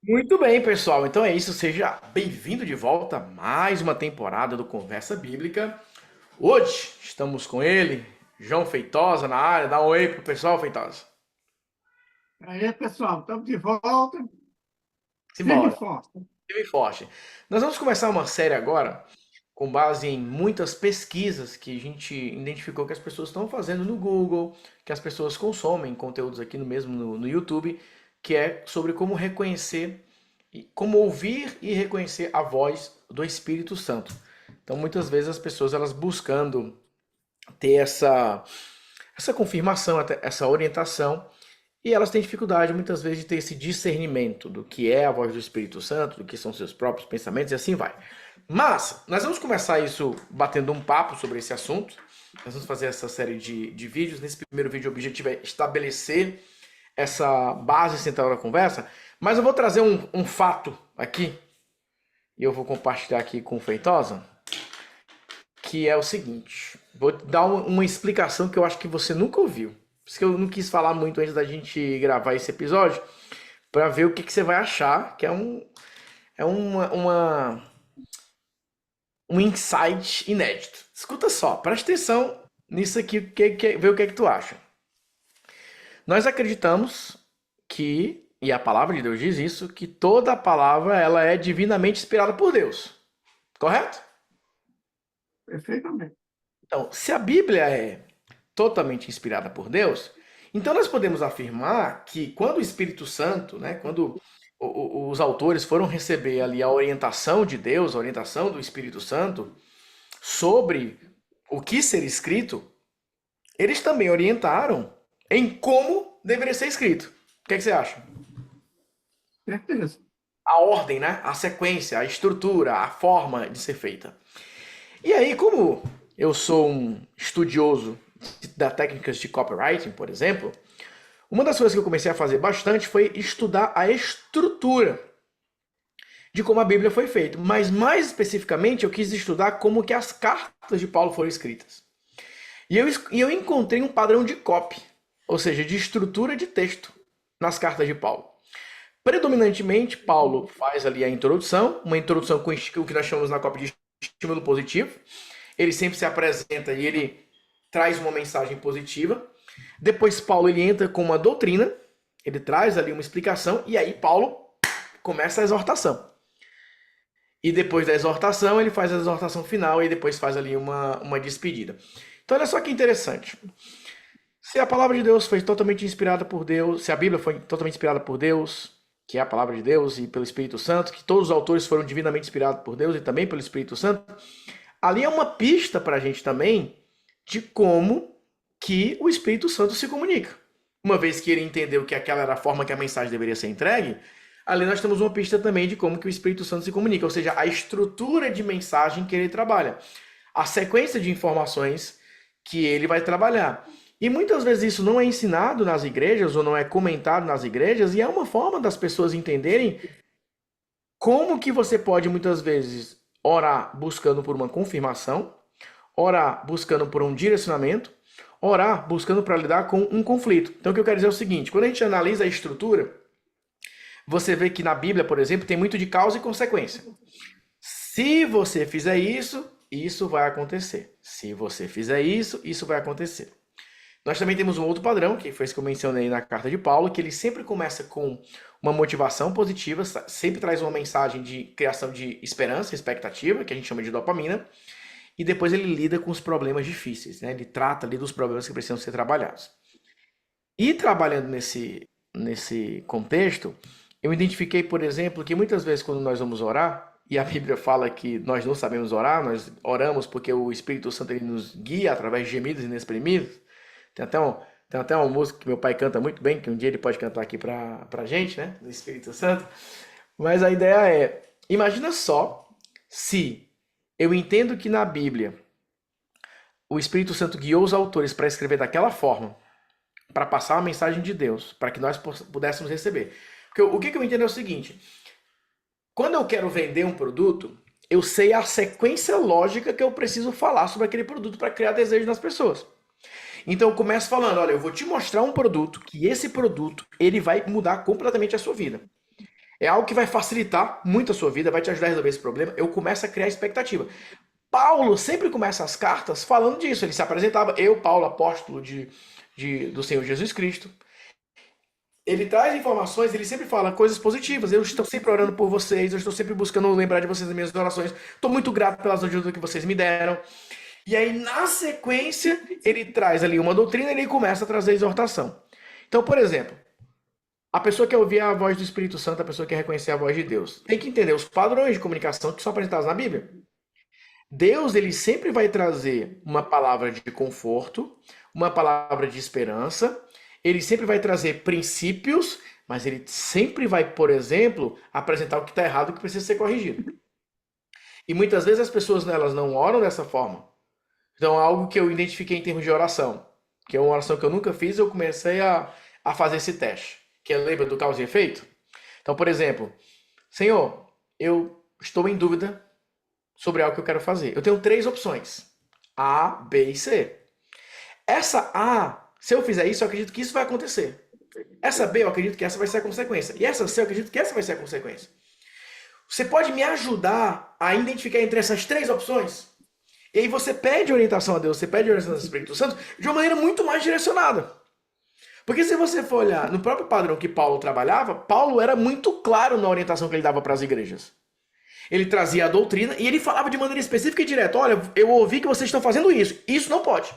Muito bem, pessoal. Então é isso. Seja bem-vindo de volta a mais uma temporada do Conversa Bíblica. Hoje estamos com ele, João Feitosa, na área. Dá um oi pro pessoal, Feitosa. Aí, pessoal, estamos de volta, firme e Simbora. forte. Firme e forte. Nós vamos começar uma série agora com base em muitas pesquisas que a gente identificou que as pessoas estão fazendo no Google, que as pessoas consomem conteúdos aqui no mesmo no YouTube, que é sobre como reconhecer, como ouvir e reconhecer a voz do Espírito Santo. Então, muitas vezes as pessoas elas buscando ter essa confirmação, essa orientação, e elas têm dificuldade muitas vezes de ter esse discernimento do que é a voz do Espírito Santo, do que são seus próprios pensamentos e assim vai. Mas nós vamos começar isso batendo um papo sobre esse assunto. Nós vamos fazer essa série de vídeos. Nesse primeiro vídeo, o objetivo é estabelecer essa base central da conversa. Mas eu vou trazer um fato aqui, e eu vou compartilhar aqui com o Feitosa, que é o seguinte. Vou dar uma explicação que eu acho que você nunca ouviu. Por isso que eu não quis falar muito antes da gente gravar esse episódio, para ver o que você vai achar, que é um insight inédito. Escuta só, presta atenção nisso aqui, vê o que tu acha. Nós acreditamos que, e a palavra de Deus diz isso, que toda palavra ela é divinamente inspirada por Deus. Correto? Perfeitamente. Então, se a Bíblia é totalmente inspirada por Deus, então nós podemos afirmar que quando o Espírito Santo, né, quando os autores foram receber ali a orientação de Deus, a orientação do Espírito Santo sobre o que ser escrito, eles também orientaram em como deveria ser escrito. O que é que você acha? Certeza. A ordem, né? A sequência, a estrutura, a forma de ser feita. E aí, como eu sou um estudioso das técnicas de copywriting, por exemplo, uma das coisas que eu comecei a fazer bastante foi estudar a estrutura de como a Bíblia foi feita. Mas mais especificamente, eu quis estudar como que as cartas de Paulo foram escritas. E eu encontrei um padrão de copy, ou seja, de estrutura de texto nas cartas de Paulo. Predominantemente, Paulo faz ali a introdução, uma introdução com o que nós chamamos na cópia de estímulo positivo. Ele sempre se apresenta e ele traz uma mensagem positiva. Depois, Paulo ele entra com uma doutrina, ele traz ali uma explicação, e aí Paulo começa a exortação. E depois da exortação, ele faz a exortação final e depois faz ali uma despedida. Então, olha só que interessante. Se a palavra de Deus foi totalmente inspirada por Deus, se a Bíblia foi totalmente inspirada por Deus, que é a palavra de Deus e pelo Espírito Santo, que todos os autores foram divinamente inspirados por Deus e também pelo Espírito Santo, ali é uma pista para a gente também de como que o Espírito Santo se comunica. Uma vez que ele entendeu que aquela era a forma que a mensagem deveria ser entregue, ali nós temos uma pista também de como que o Espírito Santo se comunica, ou seja, a estrutura de mensagem que ele trabalha, a sequência de informações que ele vai trabalhar. E muitas vezes isso não é ensinado nas igrejas ou não é comentado nas igrejas, e é uma forma das pessoas entenderem como que você pode muitas vezes orar buscando por uma confirmação, orar buscando por um direcionamento, orar buscando para lidar com um conflito. Então o que eu quero dizer é o seguinte, quando a gente analisa a estrutura, você vê que na Bíblia, por exemplo, tem muito de causa e consequência. Se você fizer isso, isso vai acontecer. Se você fizer isso, isso vai acontecer. Nós também temos um outro padrão, que foi isso que eu mencionei na carta de Paulo, que ele sempre começa com uma motivação positiva, sempre traz uma mensagem de criação de esperança, expectativa, que a gente chama de dopamina, e depois ele lida com os problemas difíceis, né? Ele trata ali dos problemas que precisam ser trabalhados. E trabalhando nesse contexto, eu identifiquei, por exemplo, que muitas vezes quando nós vamos orar, e a Bíblia fala que nós não sabemos orar, nós oramos porque o Espírito Santo ele nos guia através de gemidos inexprimidos. Tem até, um, tem até uma música que meu pai canta muito bem, que um dia ele pode cantar aqui pra gente, né? Do Espírito Santo. Mas a ideia é, imagina só se eu entendo que na Bíblia o Espírito Santo guiou os autores para escrever daquela forma, para passar a mensagem de Deus, para que nós pudéssemos receber. Porque o que eu entendo é o seguinte: quando eu quero vender um produto, eu sei a sequência lógica que eu preciso falar sobre aquele produto para criar desejo nas pessoas. Então eu começo falando, olha, eu vou te mostrar um produto, que esse produto ele vai mudar completamente a sua vida. É algo que vai facilitar muito a sua vida, vai te ajudar a resolver esse problema. Eu começo a criar expectativa. Paulo sempre começa as cartas falando disso. Ele se apresentava, eu, Paulo, apóstolo do Senhor Jesus Cristo. Ele traz informações, ele sempre fala coisas positivas. Eu estou sempre orando por vocês, eu estou sempre buscando lembrar de vocês nas minhas orações. Estou muito grato pelas ajudas que vocês me deram. E aí, na sequência, ele traz ali uma doutrina e ele começa a trazer exortação. Então, por exemplo, a pessoa quer ouvir a voz do Espírito Santo, a pessoa quer reconhecer a voz de Deus. Tem que entender os padrões de comunicação que são apresentados na Bíblia. Deus, ele sempre vai trazer uma palavra de conforto, uma palavra de esperança, ele sempre vai trazer princípios, mas ele sempre vai, por exemplo, apresentar o que está errado, o que precisa ser corrigido. E muitas vezes as pessoas elas não oram dessa forma. Então, algo que eu identifiquei em termos de oração, que é uma oração que eu nunca fiz, eu comecei a fazer esse teste, que é lembra do causa e efeito? Então, por exemplo, Senhor, eu estou em dúvida sobre algo que eu quero fazer. Eu tenho 3 opções, A, B e C. Essa A, se eu fizer isso, eu acredito que isso vai acontecer. Essa B, eu acredito que essa vai ser a consequência. E essa C, eu acredito que essa vai ser a consequência. Você pode me ajudar a identificar entre essas 3 opções? E aí você pede orientação a Deus, você pede orientação ao Espírito Santo de uma maneira muito mais direcionada. Porque se você for olhar no próprio padrão que Paulo trabalhava, Paulo era muito claro na orientação que ele dava para as igrejas. Ele trazia a doutrina e ele falava de maneira específica e direta. Olha, eu ouvi que vocês estão fazendo isso. Isso não pode.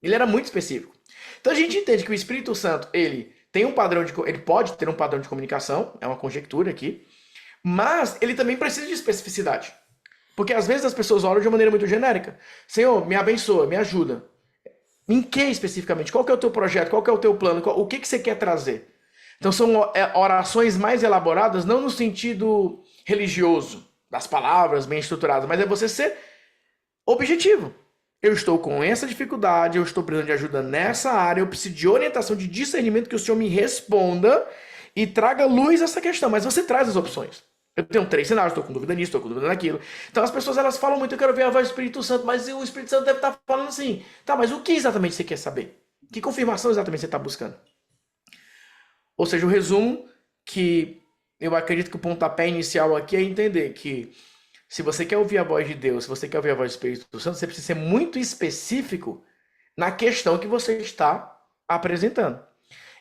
Ele era muito específico. Então a gente entende que o Espírito Santo, ele tem um padrão ele pode ter um padrão de comunicação, é uma conjectura aqui, mas ele também precisa de especificidade. Porque às vezes as pessoas oram de uma maneira muito genérica. Senhor, me abençoa, me ajuda. Em que especificamente? Qual que é o teu projeto? Qual que é o teu plano? O que você quer trazer? Então são orações mais elaboradas, não no sentido religioso, das palavras bem estruturadas, mas é você ser objetivo. Eu estou com essa dificuldade, eu estou precisando de ajuda nessa área, eu preciso de orientação, de discernimento, que o Senhor me responda e traga luz a essa questão. Mas você traz as opções. Eu tenho 3 cenários, estou com dúvida nisso, estou com dúvida naquilo. Então as pessoas elas falam muito, eu quero ver a voz do Espírito Santo, mas o Espírito Santo deve estar falando assim. Tá, mas o que exatamente você quer saber? Que confirmação exatamente você está buscando? Ou seja, o resumo que eu acredito que o pontapé inicial aqui é entender que se você quer ouvir a voz de Deus, se você quer ouvir a voz do Espírito Santo, você precisa ser muito específico na questão que você está apresentando.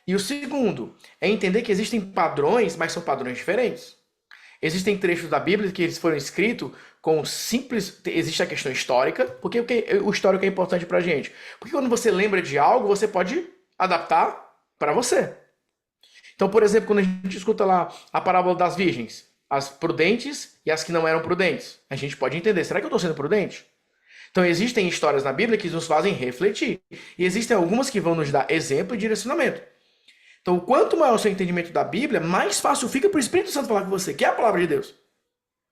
E o segundo é entender que existem padrões, mas são padrões diferentes. Existem trechos da Bíblia que eles foram escritos com simples... Existe a questão histórica, porque o histórico é importante pra gente. Porque quando você lembra de algo, você pode adaptar para você. Então, por exemplo, quando a gente escuta lá a parábola das virgens, as prudentes e as que não eram prudentes, a gente pode entender, será que eu estou sendo prudente? Então, existem histórias na Bíblia que nos fazem refletir. E existem algumas que vão nos dar exemplo e direcionamento. Então, quanto maior o seu entendimento da Bíblia, mais fácil fica para o Espírito Santo falar com você, que é a palavra de Deus.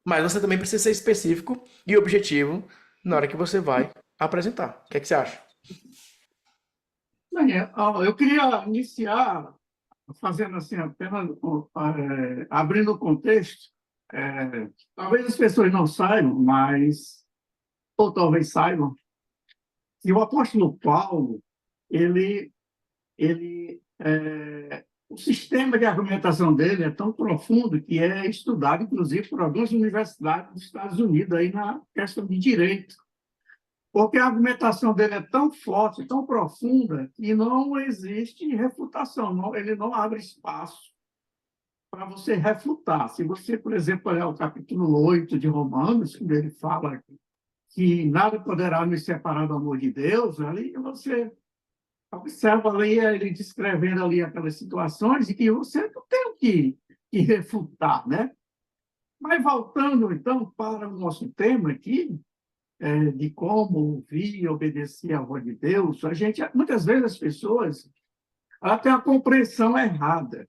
Mas você também precisa ser específico e objetivo na hora que você vai apresentar. O que é que você acha? Daniel, eu queria iniciar fazendo assim, apenas abrindo o contexto. Talvez as pessoas não saibam, mas, ou talvez saibam, que o apóstolo Paulo, o sistema de argumentação dele é tão profundo que é estudado, inclusive, por algumas universidades dos Estados Unidos, aí na questão de direito. Porque a argumentação dele é tão forte, tão profunda, que não existe refutação, ele não abre espaço para você refutar. Se você, por exemplo, olhar o capítulo 8 de Romanos, quando ele fala que nada poderá nos separar do amor de Deus, ali você observa ali ele descrevendo ali aquelas situações e que você não tem o que refutar, né? Mas voltando, então, para o nosso tema aqui, de como ouvir e obedecer à voz de Deus, muitas vezes as pessoas ela têm a compreensão errada.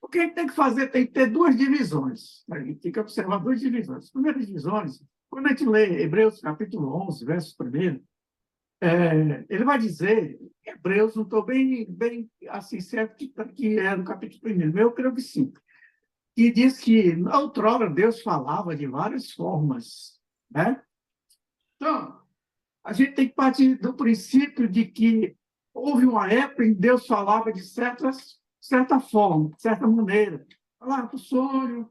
O que a gente tem que fazer? Tem que ter 2 divisões. A gente tem que observar 2 divisões. As primeiras divisões, quando a gente lê Hebreus capítulo 11, verso 1, ele vai dizer, Hebreus, não estou bem assim certo que é no capítulo 1, eu creio que sim, que diz que outrora Deus falava de várias formas, né? Então, a gente tem que partir do princípio de que houve uma época em que Deus falava de certa forma, de certa maneira. Falava do sonho,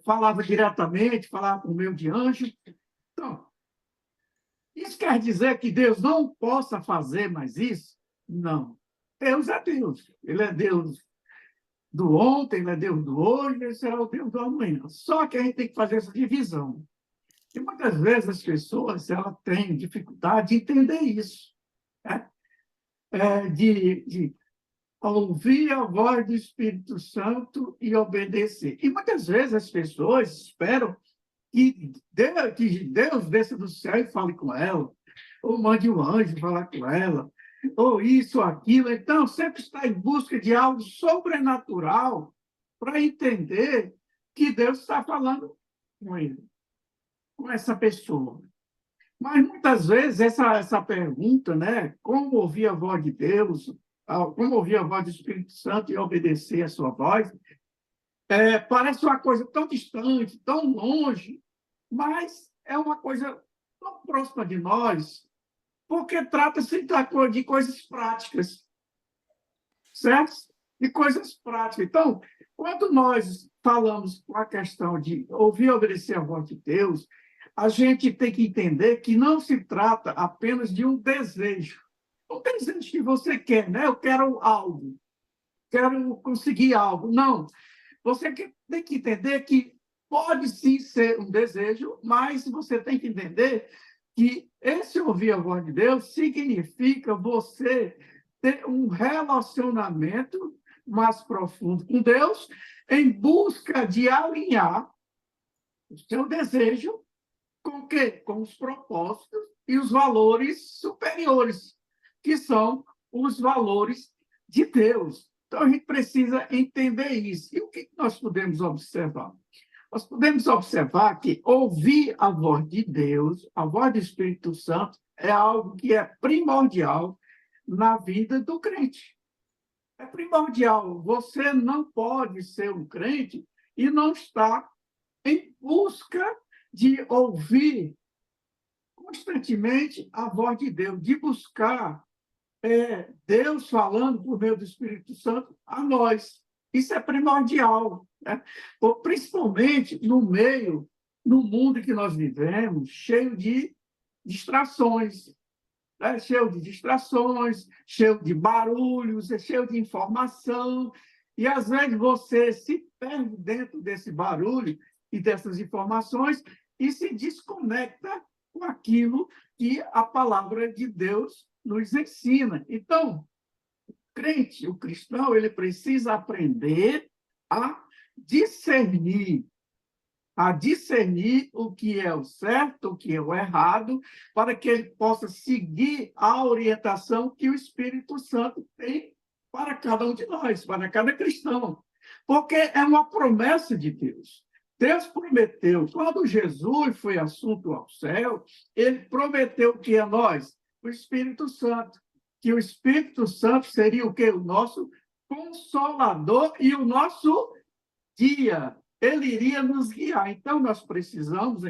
falava diretamente, falava por meio de anjo. Então, isso quer dizer que Deus não possa fazer mais isso? Não. Deus é Deus. Ele é Deus do ontem, ele é Deus do hoje, ele será o Deus do amanhã. Só que a gente tem que fazer essa divisão. E muitas vezes as pessoas têm dificuldade de entender isso, né? De ouvir a voz do Espírito Santo e obedecer. E muitas vezes as pessoas esperam que Deus desça do céu e fale com ela, ou mande um anjo falar com ela, ou isso, ou aquilo. Então, sempre está em busca de algo sobrenatural para entender que Deus está falando com ele, com essa pessoa. Mas muitas vezes essa pergunta, né, como ouvir a voz de Deus, como ouvir a voz do Espírito Santo e obedecer a sua voz, parece uma coisa tão distante, tão longe, mas é uma coisa tão próxima de nós, porque trata-se de coisas práticas, certo? De coisas práticas. Então, quando nós falamos com a questão de ouvir e obedecer a voz de Deus, a gente tem que entender que não se trata apenas de um desejo. Um desejo que você quer, né? Eu quero algo, quero conseguir algo. Não. Você tem que entender que pode sim ser um desejo, mas você tem que entender que esse ouvir a voz de Deus significa você ter um relacionamento mais profundo com Deus, em busca de alinhar o seu desejo com o quê? Com os propósitos e os valores superiores, que são os valores de Deus. Então, a gente precisa entender isso. E o que nós podemos observar? Nós podemos observar que ouvir a voz de Deus, a voz do Espírito Santo, é algo que é primordial na vida do crente. É primordial. Você não pode ser um crente e não estar em busca de ouvir constantemente a voz de Deus, de buscar Deus falando por meio do Espírito Santo a nós. Isso é primordial, né? Principalmente no mundo que nós vivemos, cheio de distrações, né? Cheio de distrações, cheio de barulhos, cheio de informação, e às vezes você se perde dentro desse barulho e dessas informações e se desconecta com aquilo que a palavra de Deus nos ensina. Então, crente, o cristão, ele precisa aprender a discernir, o que é o certo, o que é o errado, para que ele possa seguir a orientação que o Espírito Santo tem para cada um de nós, para cada cristão. Porque é uma promessa de Deus. Deus prometeu, quando Jesus foi assunto ao céu, ele prometeu que a nós, o Espírito Santo, que o Espírito Santo seria o quê? O nosso consolador e o nosso guia. Ele iria nos guiar. Então, nós precisamos,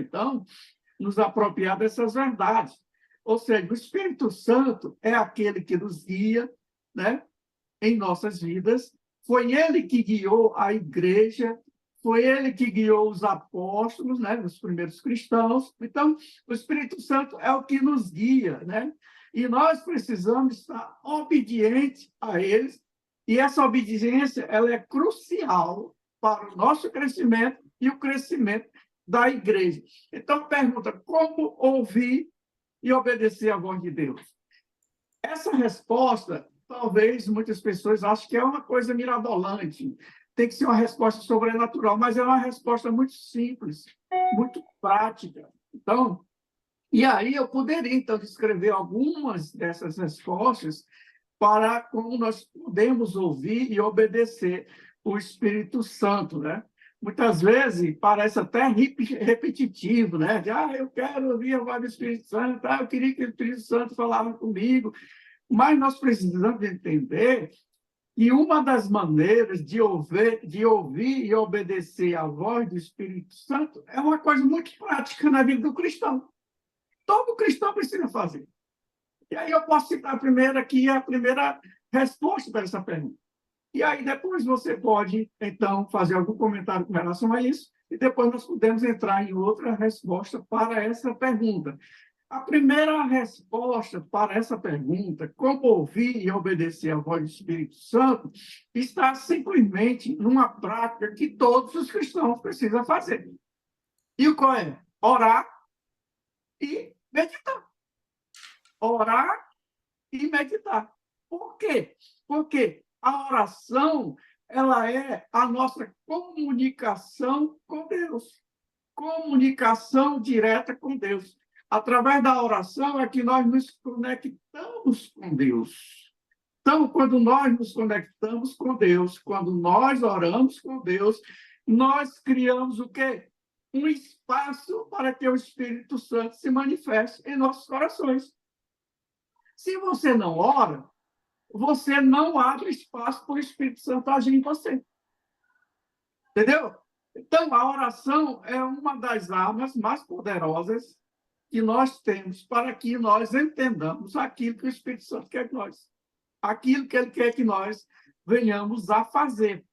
nos apropriar dessas verdades. Ou seja, o Espírito Santo é aquele que nos guia, né, em nossas vidas. Foi ele que guiou a igreja, foi ele que guiou os apóstolos, né, os primeiros cristãos. Então, o Espírito Santo é o que nos guia, né? E nós precisamos estar obedientes a eles, e essa obediência ela é crucial para o nosso crescimento e o crescimento da igreja. Então, pergunta, como ouvir e obedecer à voz de Deus? Essa resposta, talvez muitas pessoas achem que é uma coisa mirabolante, tem que ser uma resposta sobrenatural, mas é uma resposta muito simples, muito prática. Então, e aí eu poderia, então, descrever algumas dessas respostas para como nós podemos ouvir e obedecer o Espírito Santo, né? Muitas vezes parece até repetitivo, né? Eu quero ouvir a voz do Espírito Santo, eu queria que o Espírito Santo falasse comigo, mas nós precisamos entender que uma das maneiras de ouvir e obedecer à voz do Espírito Santo é uma coisa muito prática na vida do cristão. Todo cristão precisa fazer. E aí eu posso citar a primeira resposta para essa pergunta, E aí depois você pode, então, fazer algum comentário com relação a isso, e depois nós podemos entrar em outra resposta para essa pergunta. A primeira resposta para essa pergunta, como ouvir e obedecer à voz do Espírito Santo, está simplesmente numa prática que todos os cristãos precisam fazer. E o qual é? Orar e meditar. Orar e meditar. Por quê? Porque a oração, ela é a nossa comunicação com Deus. Comunicação direta com Deus. Através da oração é que nós nos conectamos com Deus. Então, quando nós nos conectamos com Deus, quando nós oramos com Deus, nós criamos o quê? Um espaço para que o Espírito Santo se manifeste em nossos corações. Se você não ora, você não abre espaço para o Espírito Santo agir em você. Entendeu? Então, a oração é uma das armas mais poderosas que nós temos para que nós entendamos aquilo que o Espírito Santo quer de nós, aquilo que ele quer que nós venhamos a fazer.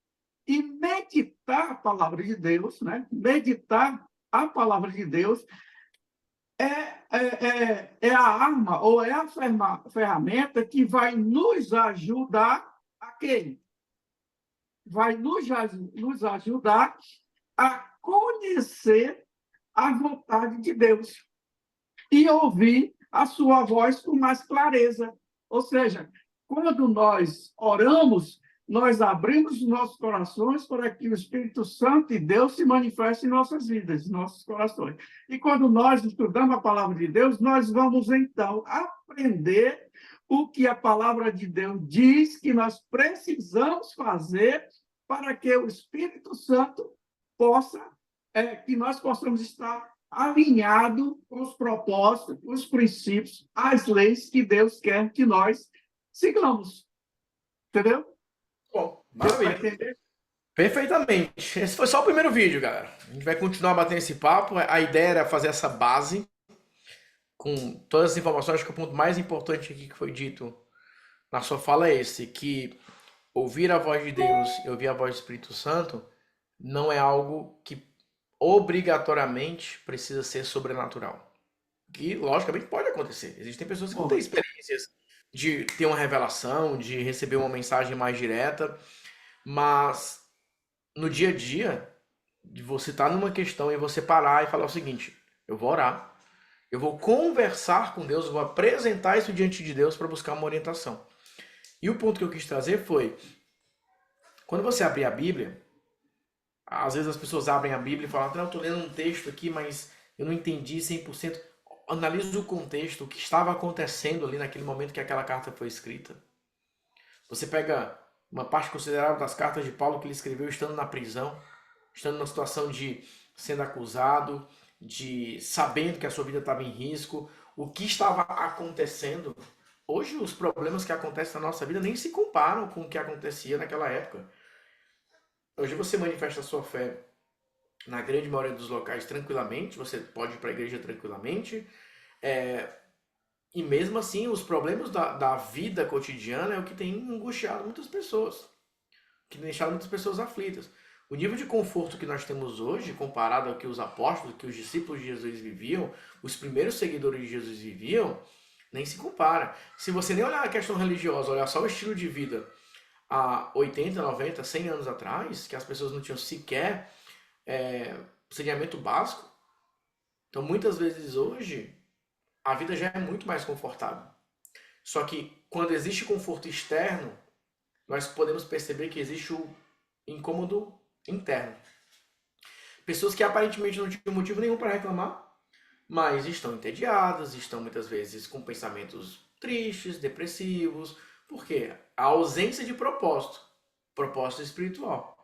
E meditar a palavra de Deus, né? Meditar a palavra de Deus é a arma ou é a ferramenta que vai nos ajudar a quê? Vai nos ajudar a conhecer a vontade de Deus e ouvir a sua voz com mais clareza. Ou seja, quando nós oramos, nós abrimos os nossos corações para que o Espírito Santo e Deus se manifestem em nossas vidas, em nossos corações. E quando nós estudamos a palavra de Deus, nós vamos, então, aprender o que a palavra de Deus diz que nós precisamos fazer para que o Espírito Santo possa, que nós possamos estar alinhado com os propósitos, os princípios, as leis que Deus quer que nós sigamos. Entendeu? Bom, maravilha. Perfeitamente. Esse foi só o primeiro vídeo, galera. A gente vai continuar batendo esse papo. A ideia era fazer essa base com todas as informações. Acho que o ponto mais importante aqui que foi dito na sua fala é esse, que ouvir a voz de Deus e ouvir a voz do Espírito Santo não é algo que obrigatoriamente precisa ser sobrenatural. Que, logicamente, pode acontecer. Existem pessoas que não têm experiências de ter uma revelação, de receber uma mensagem mais direta, mas no dia a dia, de você estar numa questão e você parar e falar o seguinte: eu vou orar, eu vou conversar com Deus, eu vou apresentar isso diante de Deus para buscar uma orientação. E o ponto que eu quis trazer foi, quando você abrir a Bíblia, às vezes as pessoas abrem a Bíblia e falam: não, eu estou lendo um texto aqui, mas eu não entendi 100%. Analise o contexto, o que estava acontecendo ali naquele momento que aquela carta foi escrita. Você pega uma parte considerável das cartas de Paulo que ele escreveu estando na prisão, estando numa situação de sendo acusado, de sabendo que a sua vida estava em risco, o que estava acontecendo. Hoje os problemas que acontecem na nossa vida nem se comparam com o que acontecia naquela época. Hoje você manifesta a sua fé na grande maioria dos locais tranquilamente, você pode ir para a igreja tranquilamente, e mesmo assim os problemas da vida cotidiana é o que tem angustiado muitas pessoas, que tem deixado muitas pessoas aflitas. O nível de conforto que nós temos hoje, comparado ao que os apóstolos, que os discípulos de Jesus viviam, os primeiros seguidores de Jesus viviam, nem se compara. Se você nem olhar a questão religiosa, olhar só o estilo de vida há 80, 90, 100 anos atrás, que as pessoas não tinham sequer saneamento básico. Então, muitas vezes hoje, a vida já é muito mais confortável. Só que quando existe conforto externo, nós podemos perceber que existe o incômodo interno. Pessoas que aparentemente não tinham motivo nenhum para reclamar, mas estão entediadas, estão muitas vezes com pensamentos tristes, depressivos. Por quê? A ausência de propósito espiritual.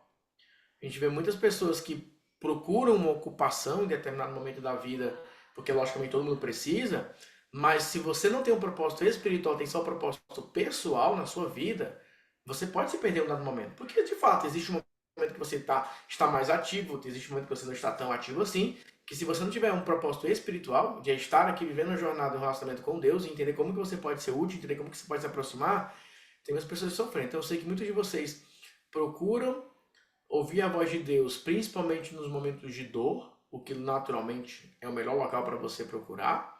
A gente vê muitas pessoas que procuram uma ocupação em determinado momento da vida, porque logicamente todo mundo precisa, mas se você não tem um propósito espiritual, tem só um propósito pessoal na sua vida, você pode se perder em um dado momento. Porque de fato existe um momento que você está mais ativo, existe um momento que você não está tão ativo assim, que se você não tiver um propósito espiritual, de estar aqui vivendo uma jornada, um relacionamento com Deus, e entender como que você pode ser útil, entender como que você pode se aproximar, tem muitas pessoas sofrendo. Então eu sei que muitos de vocês procuram ouvir a voz de Deus, principalmente nos momentos de dor, o que naturalmente é o melhor local para você procurar,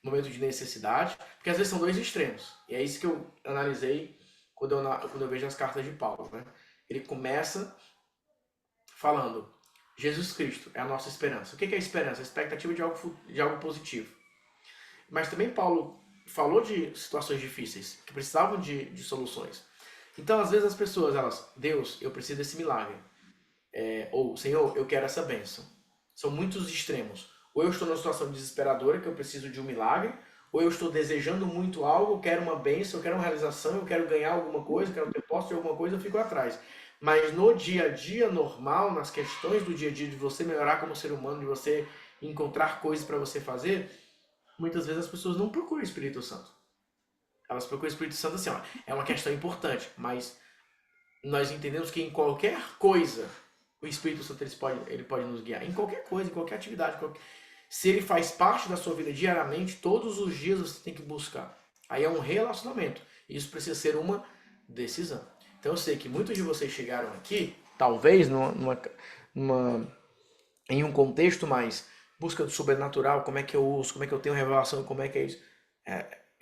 momento de necessidade, porque às vezes são dois extremos. E é isso que eu analisei quando eu vejo as cartas de Paulo, né? Ele começa falando: Jesus Cristo é a nossa esperança. O que é a esperança? A expectativa de algo positivo. Mas também Paulo falou de situações difíceis, que precisavam de soluções. Então, às vezes as pessoas, Deus, eu preciso desse milagre. Ou, Senhor, eu quero essa bênção. São muitos extremos. Ou eu estou numa situação desesperadora, que eu preciso de um milagre, ou eu estou desejando muito algo, eu quero uma bênção, eu quero uma realização, eu quero ganhar alguma coisa, eu quero ter posse de alguma coisa, eu fico atrás. Mas no dia a dia normal, nas questões do dia a dia, de você melhorar como ser humano, de você encontrar coisas para você fazer, muitas vezes as pessoas não procuram o Espírito Santo. Elas procuram o Espírito Santo assim, ó, é uma questão importante, mas nós entendemos que em qualquer coisa o Espírito Santo ele pode nos guiar. Em qualquer coisa, em qualquer atividade. Se ele faz parte da sua vida diariamente, todos os dias você tem que buscar. Aí é um relacionamento. E isso precisa ser uma decisão. Então eu sei que muitos de vocês chegaram aqui, talvez em um contexto mais busca do sobrenatural, como é que eu uso, como é que eu tenho revelação, como é que é isso.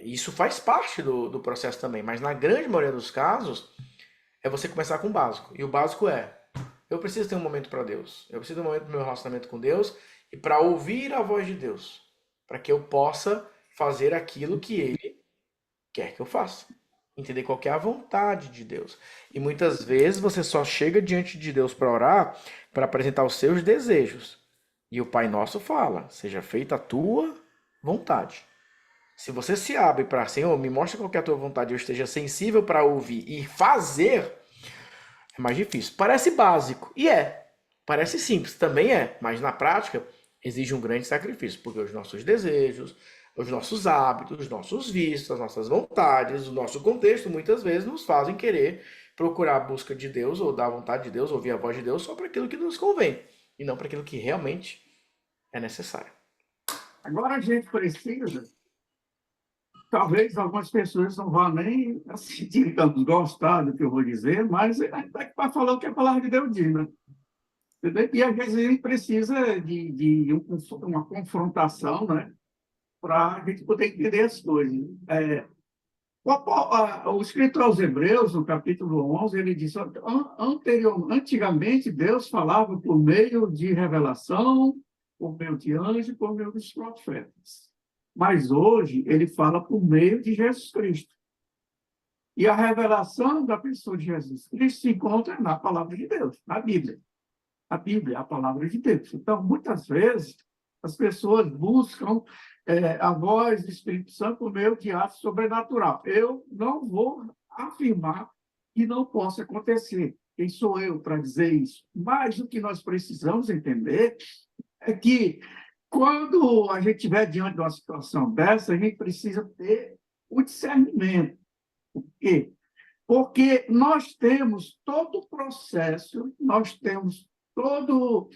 Isso faz parte do processo também, mas na grande maioria dos casos é você começar com o básico. E o básico é: eu preciso ter um momento para Deus. Eu preciso ter um momento do meu relacionamento com Deus e para ouvir a voz de Deus, para que eu possa fazer aquilo que Ele quer que eu faça. Entender qual que é a vontade de Deus. E muitas vezes você só chega diante de Deus para orar, para apresentar os seus desejos. E o Pai Nosso fala: seja feita a tua vontade. Se você se abre para, Senhor, me mostra qual que é a tua vontade, eu esteja sensível para ouvir e fazer, é mais difícil. Parece básico, e é. Parece simples, também é. Mas na prática, exige um grande sacrifício, porque os nossos desejos, os nossos hábitos, os nossos vícios, as nossas vontades, o nosso contexto, muitas vezes nos fazem querer procurar a busca de Deus, ou da vontade de Deus, ouvir a voz de Deus, só para aquilo que nos convém, e não para aquilo que realmente é necessário. Agora a gente precisa, talvez algumas pessoas não vão nem assim, digamos, gostar do que eu vou dizer, mas é para falar o que a palavra de Deus diz, né? Entendeu? E às vezes a gente precisa uma confrontação, né? Para a gente poder entender as coisas. O escritor aos Hebreus, no capítulo 11, ele diz: antigamente Deus falava por meio de revelação, por meio de anjo, por meio dos profetas. Mas hoje ele fala por meio de Jesus Cristo. E a revelação da pessoa de Jesus Cristo se encontra na palavra de Deus, na Bíblia. A Bíblia é a palavra de Deus. Então, muitas vezes, as pessoas buscam a voz do Espírito Santo por meio de ato sobrenatural. Eu não vou afirmar que não possa acontecer. Quem sou eu para dizer isso? Mas o que nós precisamos entender é que, quando a gente estiver diante de uma situação dessa, a gente precisa ter o discernimento. Por quê? Porque nós temos todo o processo, nós temos todo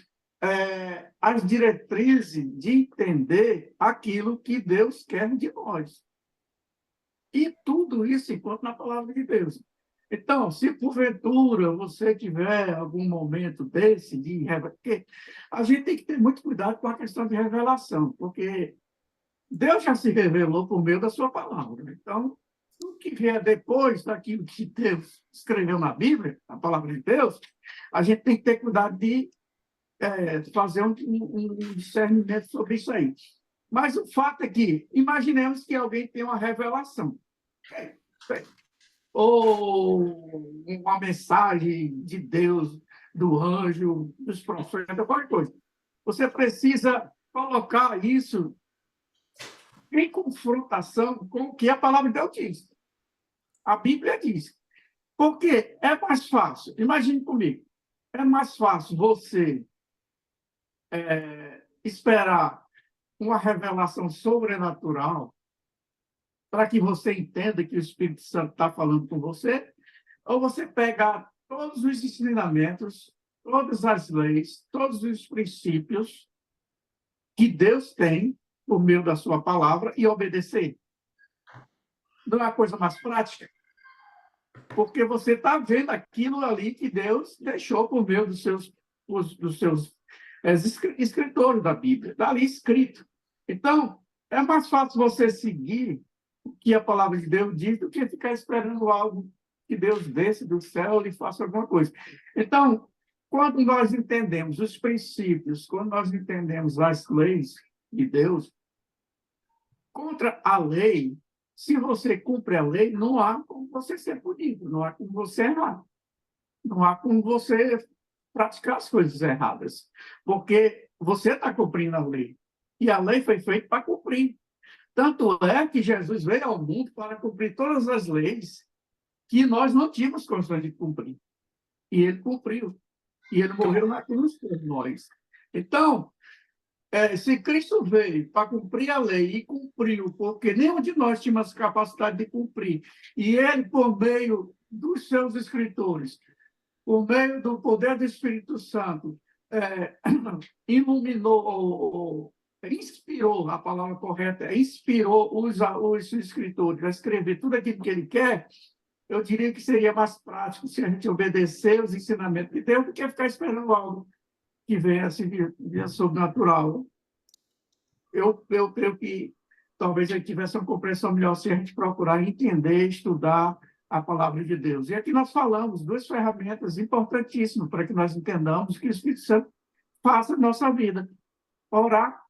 as diretrizes de entender aquilo que Deus quer de nós. E tudo isso se encontra na palavra de Deus. Então, se porventura você tiver algum momento desse porque a gente tem que ter muito cuidado com a questão de revelação, porque Deus já se revelou por meio da sua palavra. Então, o que vier depois daquilo que Deus escreveu na Bíblia, a palavra de Deus, a gente tem que ter cuidado de fazer um discernimento sobre isso aí. Mas o fato é que, imaginemos que alguém tem uma revelação, ou uma mensagem de Deus, do anjo, dos profetas, qualquer coisa. Você precisa colocar isso em confrontação com o que a palavra de Deus diz. A Bíblia diz. Porque é mais fácil, imagine comigo, é mais fácil você esperar uma revelação sobrenatural para que você entenda que o Espírito Santo está falando com você, ou você pegar todos os ensinamentos, todas as leis, todos os princípios que Deus tem por meio da sua palavra e obedecer. Não é a coisa mais prática? porque você está vendo aquilo ali que Deus deixou por meio dos seus escritores da Bíblia, está ali escrito. Então, é mais fácil você seguir o que a palavra de Deus diz do que ficar esperando algo que Deus desça do céu e lhe faça alguma coisa. Então, quando nós entendemos os princípios, quando nós entendemos as leis de Deus, contra a lei, se você cumpre a lei, não há como você ser punido, não há como você errar, não há como você praticar as coisas erradas, porque você está cumprindo a lei. E a lei foi feita para cumprir. Tanto é que Jesus veio ao mundo para cumprir todas as leis que nós não tínhamos condições de cumprir. E ele cumpriu. E ele morreu na cruz por nós. Então, se Cristo veio para cumprir a lei e cumpriu, porque nenhum de nós tínhamos capacidade de cumprir, e ele, por meio dos seus escritores, por meio do poder do Espírito Santo, iluminou, inspirou, a palavra correta inspirou os escritores a escrever tudo aquilo que ele quer, eu diria que seria mais prático se a gente obedecer os ensinamentos de Deus do que ficar esperando algo que venha assim, via sobrenatural. Eu creio que talvez a gente tivesse uma compreensão melhor se a gente procurar entender, estudar a palavra de Deus. E aqui nós falamos duas ferramentas importantíssimas para que nós entendamos que o Espírito Santo faça a nossa vida. Orar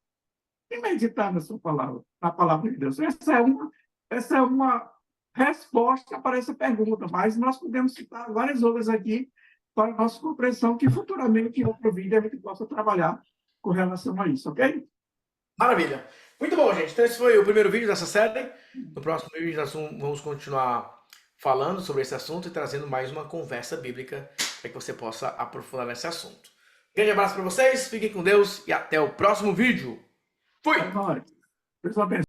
e meditar na sua palavra, na palavra de Deus. Essa é uma resposta para essa pergunta, mas nós podemos citar várias outras aqui para a nossa compreensão, que futuramente, em outro vídeo, a gente possa trabalhar com relação a isso, ok? Maravilha. Muito bom, gente. Então esse foi o primeiro vídeo dessa série. No próximo vídeo nós vamos continuar falando sobre esse assunto e trazendo mais uma conversa bíblica para que você possa aprofundar nesse assunto. Grande abraço para vocês, fiquem com Deus e até o próximo vídeo. Fui! É nóis. Deus abençoe.